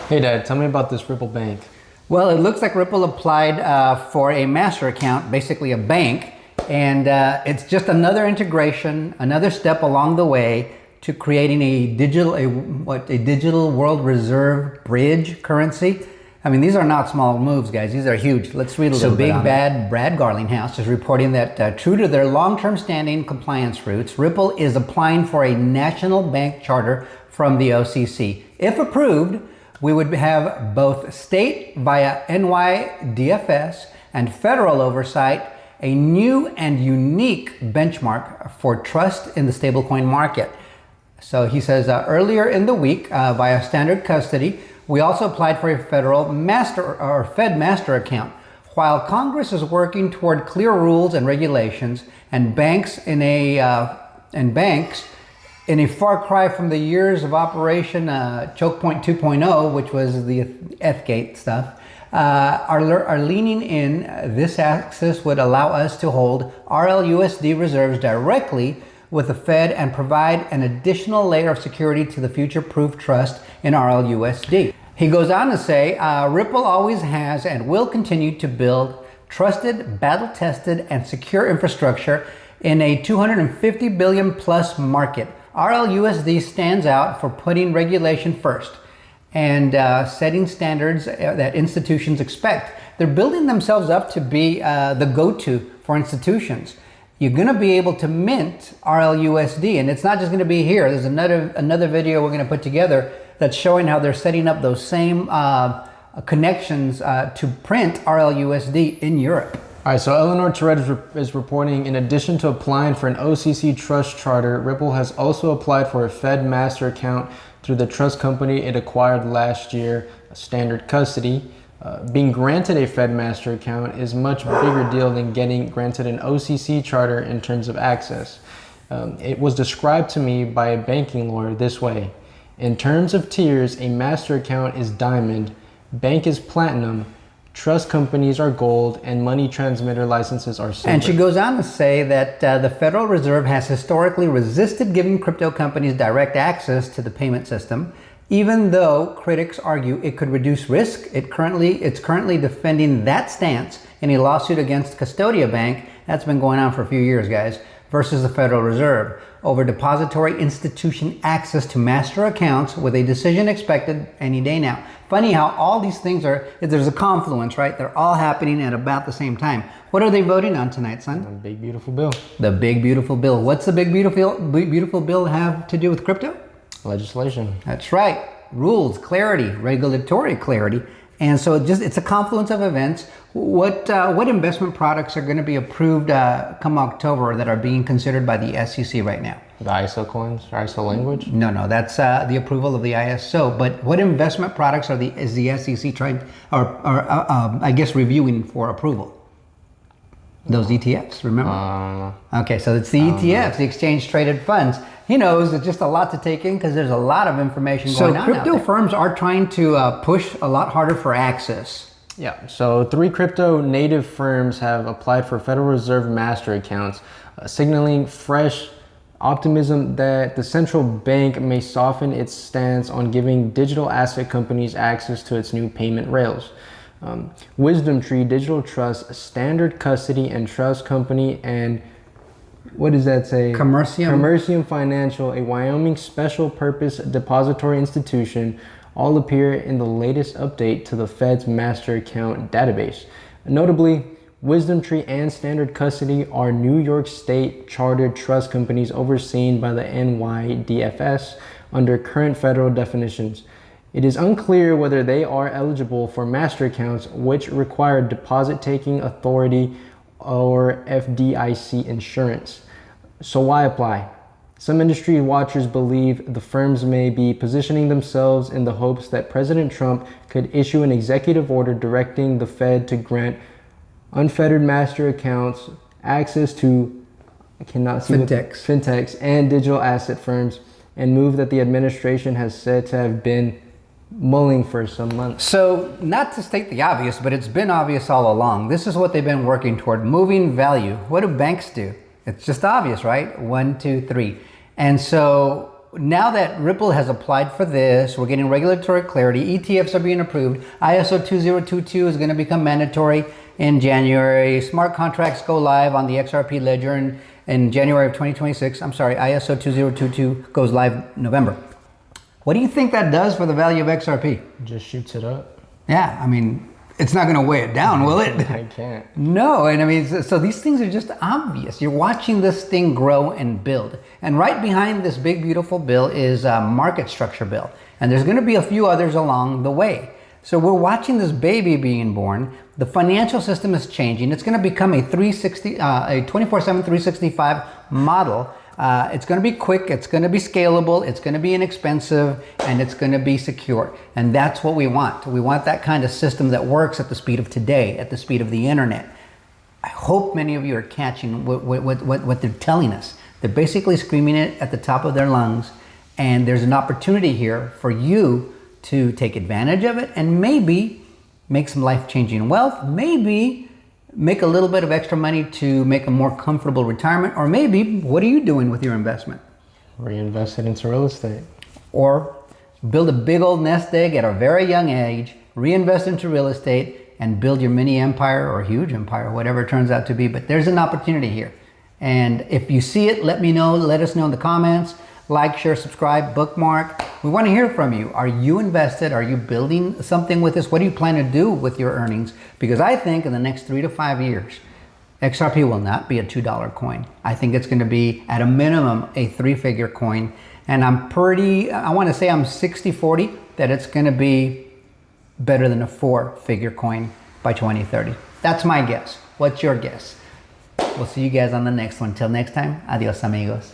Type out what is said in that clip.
Hey Dad, tell me about this Ripple Bank. Well, it looks like Ripple applied for a master account, basically a bank, and it's just another integration, another step along the way to creating a digital world reserve bridge currency. I mean, these are not small moves, guys. These are huge. Let's read a little bit. So Big Bad Brad Garlinghouse is reporting that true to their long-term standing compliance roots, Ripple is applying for a national bank charter from the OCC. If approved, we would have both state via NYDFS and federal oversight, a new and unique benchmark for trust in the stablecoin market. So he says earlier in the week, via standard custody, we also applied for a federal master or Fed master account. While Congress is working toward clear rules and regulations, and banks in a far cry from the years of Operation Choke Point 2.0, which was the F-Gate stuff, are leaning in. This access would allow us to hold RLUSD reserves directly with the Fed and provide an additional layer of security to the future-proof trust in RLUSD. He goes on to say, Ripple always has and will continue to build trusted, battle-tested, and secure infrastructure in a 250 billion plus market. RLUSD stands out for putting regulation first and setting standards that institutions expect. They're building themselves up to be the go-to for institutions. You're going to be able to mint RLUSD, and it's not just going to be here. There's another video we're going to put together that's showing how they're setting up those same connections to print RLUSD in Europe. All right, so Eleanor Tourette is reporting, in addition to applying for an OCC trust charter, Ripple has also applied for a Fed master account through the trust company it acquired last year, standard custody. Being granted a Fed master account is a much bigger deal than getting granted an OCC charter in terms of access. It was described to me by a banking lawyer this way. In terms of tiers, a master account is diamond, bank is platinum, trust companies are gold, and money transmitter licenses are silver. And she goes on to say that the Federal Reserve has historically resisted giving crypto companies direct access to the payment system, even though critics argue it could reduce risk. It's currently defending that stance in a lawsuit against Custodia Bank, that's been going on for a few years, guys, versus the Federal Reserve over depository institution access to master accounts, with a decision expected any day now. Funny how all these things there's a confluence, right? They're all happening at about the same time. What are they voting on tonight, son? The big beautiful bill. The big beautiful bill. What's the big beautiful bill have to do with crypto? Legislation. That's right. Rules, clarity, regulatory clarity. And so it's a confluence of events. What investment products are going to be approved come October that are being considered by the SEC right now? The ISO coins, ISO language? No, that's the approval of the ISO. But what investment products is the SEC trying, I guess, reviewing for approval? Those ETFs, remember? Okay, so it's the ETFs, the exchange traded funds. He knows it's just a lot to take in because there's a lot of information going on. So crypto firms are trying to push a lot harder for access. Yeah, so 3 crypto native firms have applied for Federal Reserve master accounts, signaling fresh optimism that the central bank may soften its stance on giving digital asset companies access to its new payment rails. Wisdom Tree Digital Trust, Standard Custody and Trust Company, and what does that say? Commercium Financial, a Wyoming special purpose depository institution, all appear in the latest update to the Fed's master account database. Notably, Wisdom Tree and Standard Custody are New York State chartered trust companies overseen by the NYDFS under current federal definitions. It is unclear whether they are eligible for master accounts, which require deposit-taking authority or FDIC insurance. So why apply? Some industry watchers believe the firms may be positioning themselves in the hopes that President Trump could issue an executive order directing the Fed to grant unfettered master accounts access to fintechs and digital asset firms, and move that the administration has said to have been mulling for some months. So, not to state the obvious, but it's been obvious all along. This is what they've been working toward, moving value. What do banks do? It's just obvious, right? 1, 2, 3. And so now that Ripple has applied for this, we're getting regulatory clarity, ETFs are being approved, ISO 2022 is going to become mandatory in January, smart contracts go live on the XRP ledger in January of 2026. I'm sorry, ISO 2022 goes live November. What do you think that does for the value of XRP? Just shoots it up. Yeah, I mean, it's not going to weigh it down, will it? I can't. No, and I mean, so these things are just obvious. You're watching this thing grow and build. And right behind this big, beautiful bill is a market structure bill. And there's going to be a few others along the way. So we're watching this baby being born. The financial system is changing. It's going to become a 24/7, 365 model. It's going to be quick, it's going to be scalable, it's going to be inexpensive, and it's going to be secure. And that's what we want. We want that kind of system that works at the speed of today, at the speed of the internet. I hope many of you are catching what they're telling us. They're basically screaming it at the top of their lungs, and there's an opportunity here for you to take advantage of it and maybe make some life-changing wealth, maybe make a little bit of extra money to make a more comfortable retirement, or maybe, what are you doing with your investment? Reinvest it into real estate. Or build a big old nest egg at a very young age, reinvest into real estate, and build your mini empire or huge empire, whatever it turns out to be. But there's an opportunity here. And if you see it, let me know, let us know in the comments. Like, share, subscribe, bookmark. We want to hear from you. Are you invested? Are you building something with this? What do you plan to do with your earnings? Because I think in the next 3 to 5 years, XRP will not be a $2 coin. I think it's going to be, at a minimum, a 3-figure coin. And I want to say I'm 60-40, that it's going to be better than a 4-figure coin by 2030. That's my guess. What's your guess? We'll see you guys on the next one. Till next time, adios amigos.